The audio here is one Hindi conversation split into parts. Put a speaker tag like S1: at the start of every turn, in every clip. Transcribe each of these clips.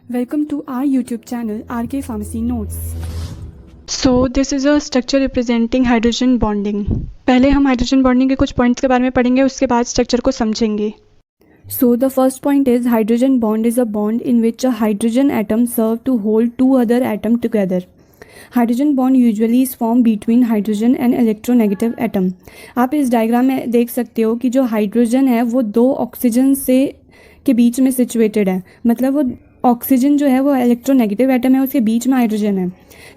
S1: Welcome to our YouTube channel RK Pharmacy Notes.
S2: So this is a structure representing hydrogen bonding. पहले हम हाइड्रोजन बॉन्डिंग के कुछ पॉइंट्स के बारे में पढ़ेंगे, उसके बाद स्ट्रक्चर को समझेंगे.
S1: So the first point is hydrogen bond is a bond in which a hydrogen atom serve to hold two other atoms together. Hydrogen bond usually is form between hydrogen and electronegative atom. आप इस डायग्राम में देख सकते हो कि जो हाइड्रोजन है वो दो ऑक्सीजन से के बीच में सिचुएटेड है. मतलब वो ऑक्सीजन जो है वो इलेक्ट्रोनेगेटिव एटम है, उसके बीच में हाइड्रोजन है.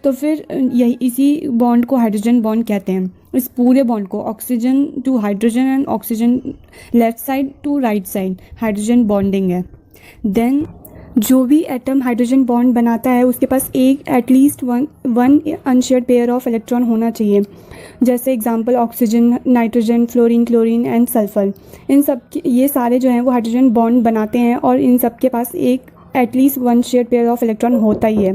S1: तो फिर यही इसी बॉन्ड को हाइड्रोजन बॉन्ड कहते हैं. इस पूरे बॉन्ड को oxygen to hydrogen and oxygen left side to right side hydrogen bonding है. देन जो भी एटम हाइड्रोजन बॉन्ड बनाता है उसके पास एक at least one unshared pair of electron होना चाहिए. जैसे example oxygen, nitrogen, fluorine, chlorine and sulphur. इन सब ये सारे जो हैं वो हाइड्रोजन बॉन्ड बनाते हैं और इन सब के पास एक at least one shared pair of electron होता ही है.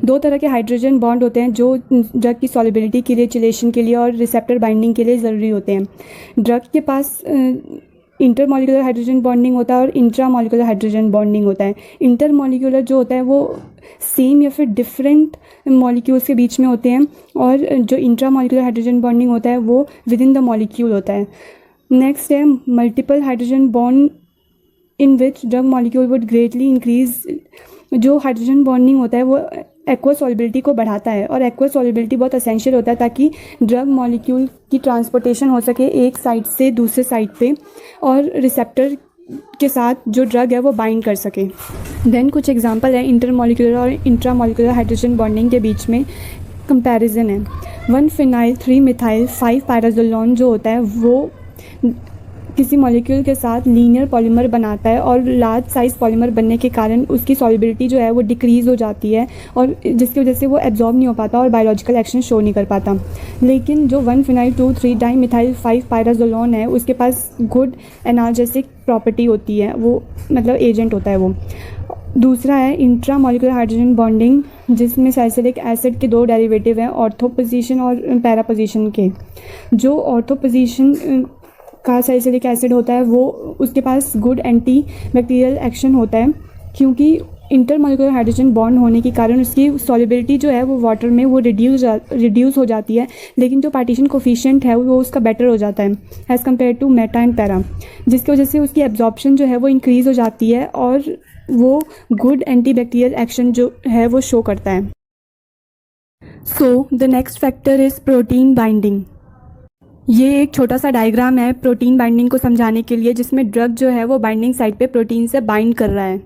S1: दो तरह के हाइड्रोजन बॉन्ड होते हैं जो ड्रग की सॉल्युबिलिटी के लिए, चिलेशन के लिए और रिसेप्टर बाइंडिंग के लिए ज़रूरी होते हैं. ड्रग के पास इंटरमॉलिक्यूलर हाइड्रोजन बॉन्डिंग होता है और इंट्रामॉलिक्यूलर हाइड्रोजन बॉन्डिंग होता है. इंटरमॉलिक्यूलर जो होता है वो सेम या फिर डिफरेंट मॉलिक्यूल्स के बीच में होते हैं और जो इंट्रामॉलिक्यूलर हाइड्रोजन बॉन्डिंग होता है वो विद इन द मॉलिक्यूल होता है. नेक्स्ट है multiple hydrogen bond in which drug molecule would greatly increase. जो हाइड्रोजन बॉन्डिंग होता है वो एक्वा सॉल्युबिलिटी को बढ़ाता है और एक्वा सॉल्युबिलिटी बहुत असेंशियल होता है ताकि ड्रग मॉलिक्यूल की ट्रांसपोर्टेशन हो सके एक साइड से दूसरे साइड पे और रिसेप्टर के साथ जो ड्रग है वो बाइंड कर सके. देन कुछ एग्जांपल है इंटरमॉलिक्यूलर और इंट्रामॉलिक्यूलर हाइड्रोजन बॉन्डिंग के बीच में कंपैरिजन है. 1-phenyl 3-methyl 5-pyrazolone जो होता है वो किसी मॉलिक्यूल के साथ लीनियर पॉलीमर बनाता है और लार्ज साइज़ पॉलीमर बनने के कारण उसकी सॉल्युबिलिटी जो है वो डिक्रीज़ हो जाती है और जिसकी वजह से वो एब्जॉर्ब नहीं हो पाता और बायोलॉजिकल एक्शन शो नहीं कर पाता. लेकिन जो 1-phenyl 2,3-dimethyl 5-pyrazolone है उसके पास गुड एनाल्जेसिक प्रॉपर्टी होती है, वो मतलब एजेंट होता है वो. दूसरा है इंट्रा मॉलिक्यूलर हाइड्रोजन बॉन्डिंग जिसमें सैलिसिलिक एसिड के दो डेरिवेटिव हैं, ऑर्थो पोजीशन और पैरा पोजीशन के. जो ऑर्थो पोजीशन का सैलिसिलिक एसिड होता है वो उसके पास गुड एंटी बैक्टीरियल एक्शन होता है क्योंकि इंटरमॉलिक्यूलर हाइड्रोजन बॉन्ड होने के कारण उसकी सॉल्युबिलिटी जो है वो वाटर में वो रिड्यूस हो जाती है. लेकिन जो पार्टीशन कोफिशिएंट है वो उसका बेटर हो जाता है as compare to meta and para, जिसकी वजह से उसकी एब्जॉर्प्शन जो है वो इंक्रीज़ हो जाती है और वो गुड एंटी बैक्टीरियल एक्शन जो है वो शो करता है. So the next factor is protein binding. ये एक छोटा सा डायग्राम है प्रोटीन बाइंडिंग को समझाने के लिए जिसमें ड्रग जो है वो बाइंडिंग साइट पे प्रोटीन से बाइंड कर रहा है.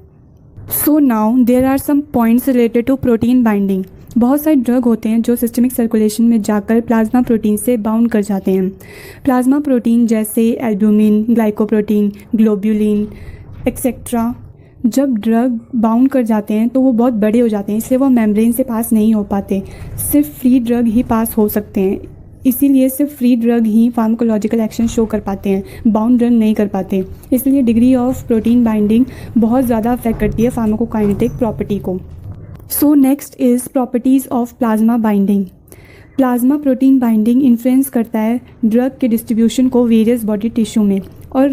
S1: So now there are some points related to protein binding. बहुत सारे ड्रग होते हैं जो सिस्टमिक सर्कुलेशन में जाकर प्लाज्मा प्रोटीन से बाउंड कर जाते हैं. प्लाज्मा प्रोटीन जैसे एल्ब्यूमिन, ग्लाइकोप्रोटीन, ग्लोब्यूलिन एक्सेट्रा जब ड्रग बाउंड कर जाते हैं तो वो बहुत बड़े हो जाते हैं, इसलिए वो मेम्ब्रेन से पास नहीं हो पाते. सिर्फ फ्री ड्रग ही पास हो सकते हैं, इसीलिए सिर्फ फ्री ड्रग ही फार्माकोलॉजिकल एक्शन शो कर पाते हैं, बाउंड ड्रग नहीं कर पाते. इसलिए डिग्री ऑफ प्रोटीन बाइंडिंग बहुत ज़्यादा अफेक्ट करती है फार्माकोकाइनेटिक प्रॉपर्टी को. So next is properties of plasma binding. Plasma protein binding influence करता है ड्रग के डिस्ट्रीब्यूशन को वेरियस बॉडी टिश्यू में और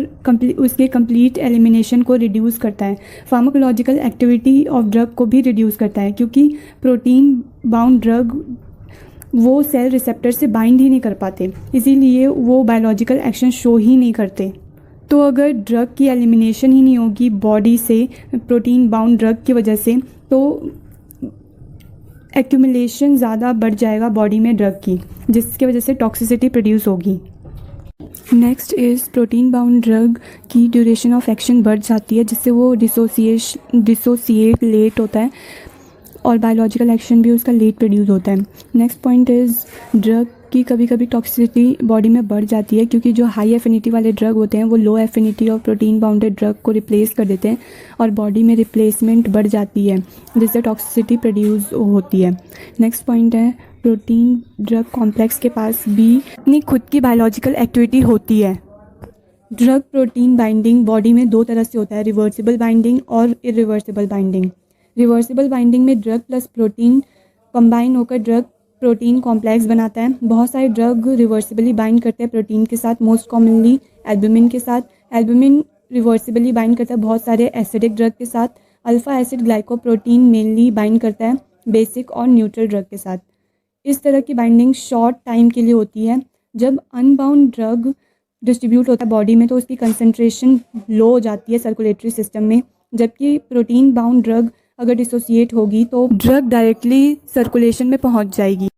S1: उसके कंप्लीट एलिमिनेशन को रिड्यूस करता है. फार्माकोलॉजिकल एक्टिविटी ऑफ ड्रग को भी रिड्यूस करता है क्योंकि प्रोटीन बाउंड ड्रग वो सेल रिसेप्टर से बाइंड ही नहीं कर पाते, इसीलिए वो बायोलॉजिकल एक्शन शो ही नहीं करते. तो अगर ड्रग की एलिमिनेशन ही नहीं होगी बॉडी से प्रोटीन बाउंड ड्रग की वजह से तो एक्यूमुलेशन ज़्यादा बढ़ जाएगा बॉडी में ड्रग की, जिसकी वजह से टॉक्सिसिटी प्रोड्यूस होगी. Next is protein bound drug की ड्यूरेशन ऑफ एक्शन बढ़ जाती है जिससे वो डिसोसिएट लेट होता है और बायोलॉजिकल एक्शन भी उसका लेट प्रोड्यूस होता है. नेक्स्ट पॉइंट इज़ ड्रग की कभी कभी टॉक्सिसिटी बॉडी में बढ़ जाती है क्योंकि जो हाई एफिनिटी वाले ड्रग होते हैं वो लो एफिनिटी और प्रोटीन बाउंडेड ड्रग को रिप्लेस कर देते हैं और बॉडी में रिप्लेसमेंट बढ़ जाती है जिससे टॉक्सिसिटी प्रोड्यूस होती है. नेक्स्ट पॉइंट है प्रोटीन ड्रग कॉम्प्लेक्स के पास भी अपनी खुद की बायोलॉजिकल एक्टिविटी होती है. ड्रग प्रोटीन बाइंडिंग बॉडी में दो तरह से होता है, रिवर्सिबल बाइंडिंग और इरिवर्सिबल बाइंडिंग. रिवर्सिबल बाइंडिंग में ड्रग प्लस प्रोटीन कंबाइन होकर ड्रग प्रोटीन कॉम्प्लेक्स बनाता है. बहुत सारे ड्रग रिवर्सिबली बाइंड करते हैं प्रोटीन के साथ, मोस्ट कॉमनली एल्ब्यूमिन के साथ. एल्ब्यूमिन रिवर्सिबली बाइंड करता है बहुत सारे एसिडिक ड्रग के साथ alpha acid glycoprotein mainly bind करता है बेसिक और न्यूट्रल ड्रग के साथ। इस तरह की बाइंडिंग शॉर्ट टाइम के लिए होती है। जब अनबाउंड ड्रग डिस्ट्रीब्यूट होता है बॉडी में तो उसकी कंसंट्रेशन लो हो जाती है सर्कुलेटरी सिस्टम में, जबकि प्रोटीन बाउंड ड्रग अगर डिसोसिएट होगी तो ड्रग डायरेक्टली सर्कुलेशन में पहुंच जाएगी।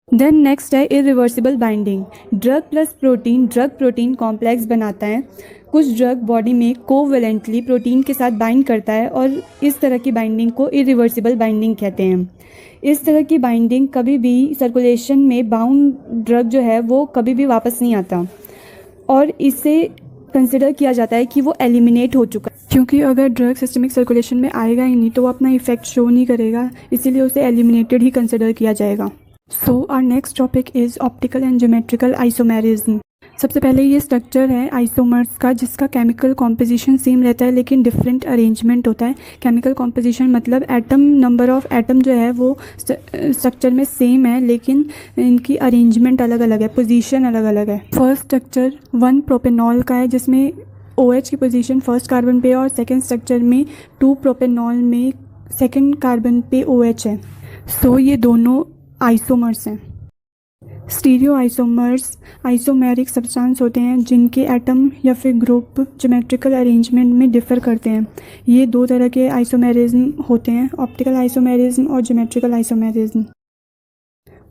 S1: देन नेक्स्ट है irreversible binding. Drug protein complex बनाता है। कुछ ड्रग बॉडी में कोवैलेंटली प्रोटीन के साथ बाइंड करता है और इस तरह की बाइंडिंग को इरिवर्सिबल बाइंडिंग कहते हैं। इस तरह की बाइंडिंग कभी भी सर्कुलेशन में बाउंड ड्रग जो है वो कभी भी वापस नहीं आता और इसे कंसिडर किया जाता है कि वो एलिमिनेट हो चुका है, क्योंकि अगर ड्रग सिस्टमिक सर्कुलेशन में आएगा ही नहीं तो वो अपना इफेक्ट शो नहीं करेगा, इसीलिए उसे एलिमिनेटेड ही कंसिडर किया जाएगा। So our next topic is optical and geometrical isomerism. सबसे पहले ये स्ट्रक्चर है आइसोमर्स का जिसका केमिकल कॉम्पोजिशन सेम रहता है लेकिन डिफरेंट अरेंजमेंट होता है। केमिकल कॉम्पोजिशन मतलब एटम नंबर ऑफ एटम जो है वो स्ट्रक्चर में सेम है लेकिन इनकी अरेंजमेंट अलग अलग है, पोजीशन अलग अलग है। फर्स्ट स्ट्रक्चर 1 प्रोपेनॉल का है जिसमें OH की पोजीशन फर्स्ट कार्बन पे और सेकेंड स्ट्रक्चर में 2 प्रोपेनॉल में सेकेंड कार्बन पे OH है। सो ये दोनों आइसोमर्स हैं। स्टीरियो आइसोमर्स आइसोमेरिक सब्सटेंस होते हैं जिनके एटम या फिर ग्रुप ज्योमेट्रिकल अरेंजमेंट में डिफ़र करते हैं। ये दो तरह के आइसोमेरिज्म होते हैं, ऑप्टिकल आइसोमेरिज्म और ज्योमेट्रिकल आइसोमेरिज्म।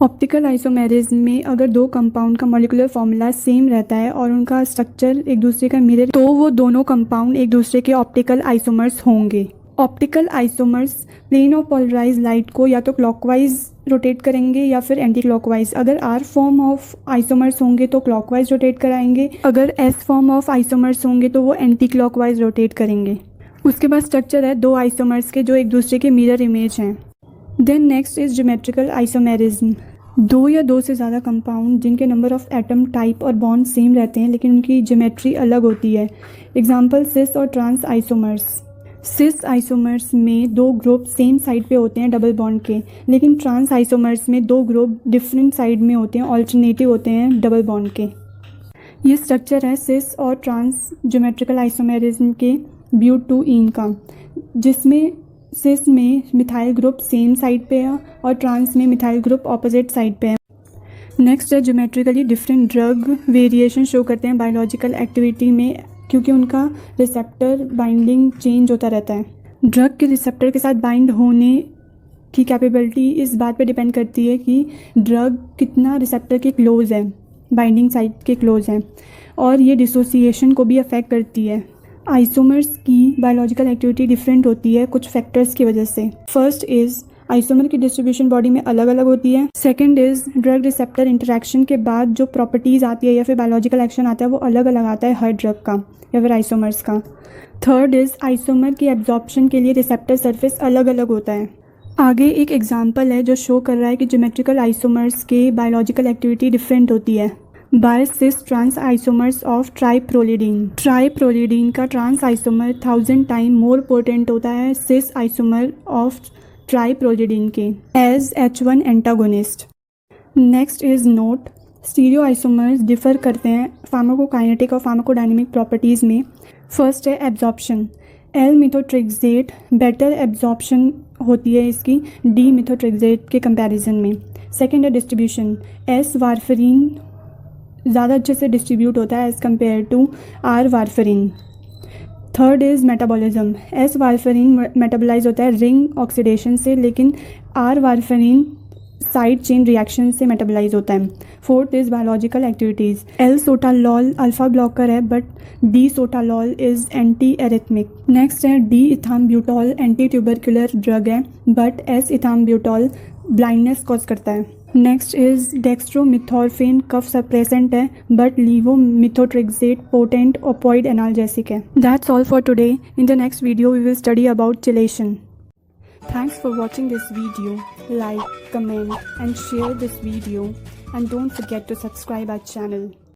S1: ऑप्टिकल आइसोमेरिज्म में अगर दो कंपाउंड का मॉलिक्यूलर फॉर्मूला सेम रहता है और उनका स्ट्रक्चर एक दूसरे का मिरर तो वो दोनों कंपाउंड एक दूसरे के ऑप्टिकल आइसोमर्स होंगे। Optical isomers plane of polarize light को या तो क्लॉकवाइज रोटेट करेंगे या फिर एंटी क्लॉकवाइज। अगर आर फॉर्म ऑफ आइसोमर्स होंगे तो क्लॉकवाइज रोटेट कराएंगे, अगर एस फॉर्म ऑफ आइसोमर्स होंगे तो वो एंटी क्लॉकवाइज रोटेट करेंगे। उसके बाद स्ट्रक्चर है दो आइसोमर्स के जो एक दूसरे के मिरर इमेज हैं। Then next is geometrical isomerism. दो या दो से ज़्यादा कंपाउंड जिनके नंबर ऑफ एटम टाइप और बॉन्ड सेम रहते हैं लेकिन उनकी ज्योमेट्री अलग होती है। एग्जाम्पल सिस और ट्रांस आइसोमर्स। सिस आइसोमर्स में दो ग्रुप सेम साइड पे होते हैं डबल बॉन्ड के, लेकिन ट्रांस आइसोमर्स में दो ग्रुप डिफरेंट साइड में होते हैं, ऑल्टरनेटिव होते हैं डबल बॉन्ड के। ये स्ट्रक्चर है सिस और ट्रांस ज्योमेट्रिकल आइसोमेरिज्म के ब्यूटीन का, जिसमें सिस में मिथाइल ग्रुप सेम साइड पे है और ट्रांस में मिथाइल ग्रुप ऑपोजिट साइड पे है। नेक्स्ट है geometrically different drug variation show करते हैं बायोलॉजिकल एक्टिविटी में क्योंकि उनका रिसेप्टर बाइंडिंग चेंज होता रहता है। ड्रग के रिसेप्टर के साथ बाइंड होने की कैपेबिलिटी इस बात पे डिपेंड करती है कि ड्रग कितना रिसेप्टर के क्लोज है, बाइंडिंग साइट के क्लोज है, और ये डिसोसिएशन को भी अफेक्ट करती है। आइसोमर्स की बायोलॉजिकल एक्टिविटी डिफरेंट होती है कुछ फैक्टर्स की वजह से। फर्स्ट इज़ आइसोमर की डिस्ट्रीब्यूशन बॉडी में अलग अलग होती है। Second is drug receptor interaction के बाद जो प्रॉपर्टीज़ आती है या फिर बायोलॉजिकल एक्शन आता है वो अलग अलग आता है हर ड्रग का या फिर आइसोमर्स का। थर्ड इज़ आइसोमर की एब्जॉर्प्शन के लिए रिसेप्टर सरफेस अलग अलग होता है। आगे एक एग्जाम्पल है जो शो कर रहा है कि ज्योमेट्रिकल आइसोमर्स के बायोलॉजिकल एक्टिविटी डिफरेंट होती है। By cis trans isomers of triprolidine. Triprolidine का trans isomer 1000 time more potent होता है सिस आइसोमर ऑफ ट्राइप्रोलिडीन के as H1 antagonist. Next is note, stereo isomers differ करते हैं फार्माकोकाइनेटिक और फार्माकोडायनेमिक प्रॉपर्टीज़ में। फर्स्ट है absorption. L methotrexate better absorption होती है इसकी D मिथोट्रिक्सेट के कंपैरिजन में। सेकेंड है डिस्ट्रीब्यूशन। S वारफरीन ज़्यादा अच्छे से डिस्ट्रीब्यूट होता है as compare to R warfarin. Third is metabolism. S warfarin metabolize होता है रिंग ऑक्सीडेशन से, लेकिन R warfarin side chain reaction से मेटाबोलाइज होता है। Fourth is biological activities. L sotalol alpha blocker है but D sotalol is anti arrhythmic. Next है D ethambutol anti tubercular drug है but S ethambutol blindness cause करता है। Next is dextromethorphan cough suppressant है but levomethotrexate potent opioid analgesic है। That's all for today. In the next video we will study about chelation. Thanks for watching this video. Like, comment and share this video and don't forget to subscribe our channel.